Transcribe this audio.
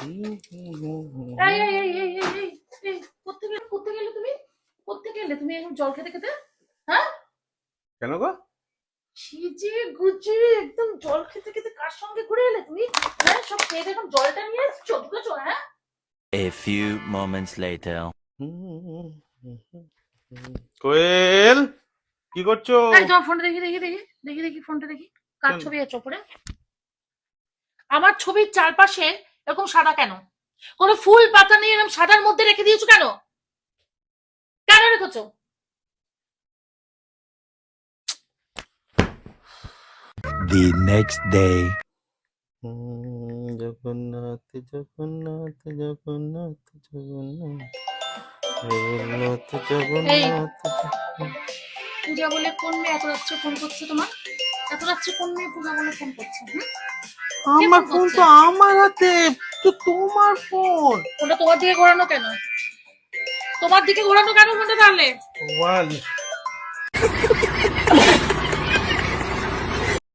এই এই এই এই এই এই এই, কোত্থেকে গেলে তুমি? কোত্থেকে এলে তুমি এখন জল খেতে খেতে? হ্যাঁ, কেন গো? সিজে গুজে একদম জল খেতে খেতে কার সঙ্গে ঘুরে এলে তুমি? হ্যাঁ, সব খেয়ে দেখুন জলটা নিয়ে এসছো, ঢুকেছো? হ্যাঁ, A few moments later. কোয়েল, কি করছো? এই তোমার ফোনটা দেখি ফোনটা দেখি। কার কেন? ছবি আছে ওপরে? আমার ছবির চারপাশে এরকম সাদা কেন? কোনো ফুল পাতা নেই, এরকম সাদার মধ্যে রেখে দিয়েছো কেন? কেন রেখেছো? The next day. Jagannath Jagannath Jagannath Jagannath Jagannath Jagannath. পূজা বলে কোন মেয়ে এত রাত্রে ফোন করছে তোমার? এত রাত্রে কোন মেয়ে পূজা বলে ফোন করছে? আমার ফোন তো আমার হাতে, তো তোমার ফোন। ফোনটা তোমার দিকে ঘোরানো কেন? তোমার দিকে ঘোরানো কেন ফোনটা তাহলে? ভগবান।